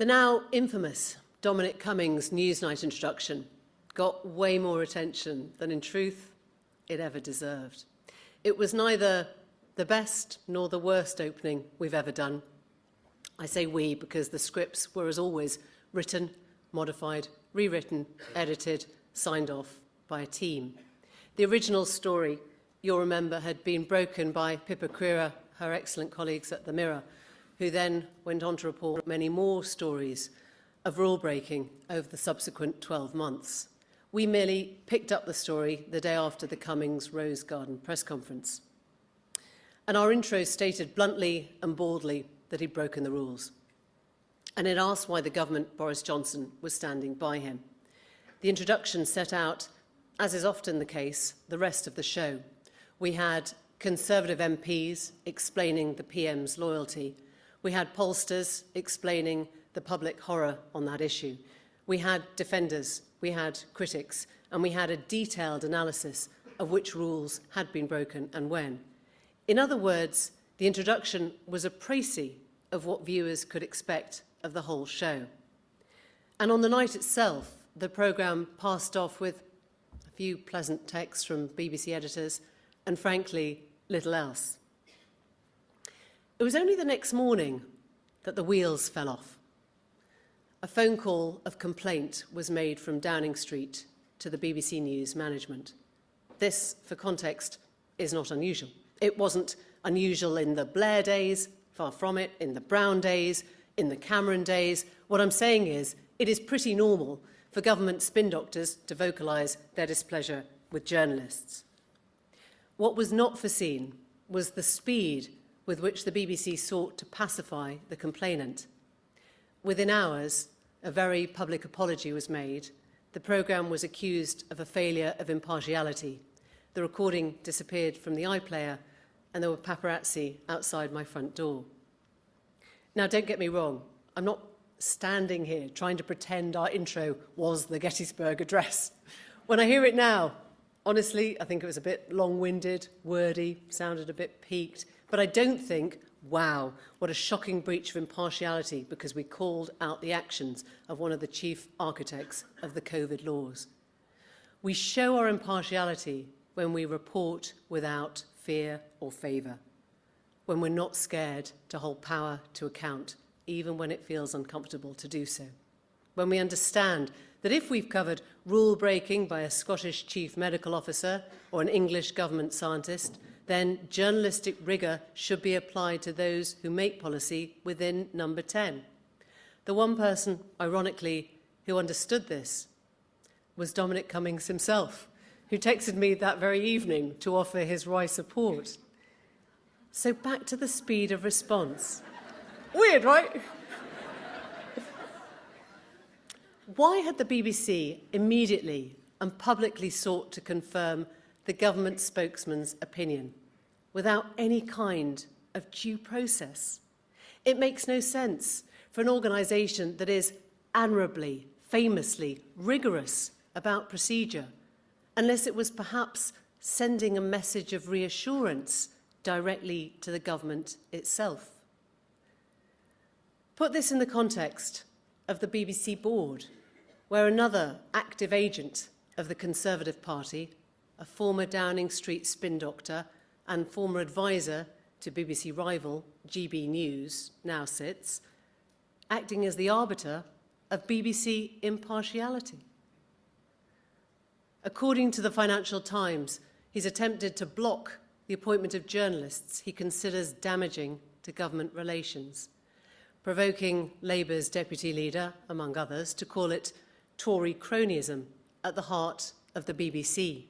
The now infamous Dominic Cummings Newsnight introduction got way more attention than, in truth, it ever deserved. It was neither the best nor the worst opening we've ever done. I say we because the scripts were, as always, written, modified, rewritten, edited, signed off by a team. The original story, you'll remember, had been broken by Pippa Crerar, her excellent colleagues at The Mirror, who then went on to report many more stories of rule-breaking over the subsequent 12 months. We merely picked up the story the day after the Cummings Rose Garden press conference. And our intro stated bluntly and baldly that he'd broken the rules. And it asked why the government, Boris Johnson, was standing by him. The introduction set out, as is often the case, the rest of the show. We had Conservative MPs explaining the PM's loyalty. We had pollsters explaining the public horror on that issue. We had defenders, we had critics, and we had a detailed analysis of which rules had been broken and when. In other words, the introduction was a précis of what viewers could expect of the whole show. And on the night itself, the programme passed off with a few pleasant texts from BBC editors and, frankly, little else. It was only the next morning that the wheels fell off. A phone call of complaint was made from Downing Street to the BBC News management. This, for context, is not unusual. It wasn't unusual in the Blair days, far from it, in the Brown days, in the Cameron days. What I'm saying is, it is pretty normal for government spin doctors to vocalise their displeasure with journalists. What was not foreseen was the speed with which the BBC sought to pacify the complainant. Within hours, a very public apology was made. The programme was accused of a failure of impartiality. The recording disappeared from the iPlayer, and there were paparazzi outside my front door. Now, don't get me wrong. I'm not standing here trying to pretend our intro was the Gettysburg Address. When I hear it now, honestly, I think it was a bit long-winded, wordy, sounded a bit peaked, but I don't think, wow, what a shocking breach of impartiality, because we called out the actions of one of the chief architects of the COVID laws. We show our impartiality when we report without fear or favour, when we're not scared to hold power to account, even when it feels uncomfortable to do so. When we understand that if we've covered rule-breaking by a Scottish chief medical officer or an English government scientist, then journalistic rigour should be applied to those who make policy within number 10. The one person, ironically, who understood this was Dominic Cummings himself, who texted me that very evening to offer his wry support. So back to the speed of response. Weird, right? Why had the BBC immediately and publicly sought to confirm the government spokesman's opinion without any kind of due process? It makes no sense for an organisation that is admirably, famously rigorous about procedure, unless it was perhaps sending a message of reassurance directly to the government itself. Put this in the context of the BBC board, where another active agent of the Conservative Party, a former Downing Street spin doctor and former advisor to BBC rival GB News, now sits, acting as the arbiter of BBC impartiality. According to the Financial Times, he's attempted to block the appointment of journalists he considers damaging to government relations, provoking Labour's deputy leader, among others, to call it Tory cronyism at the heart of the BBC.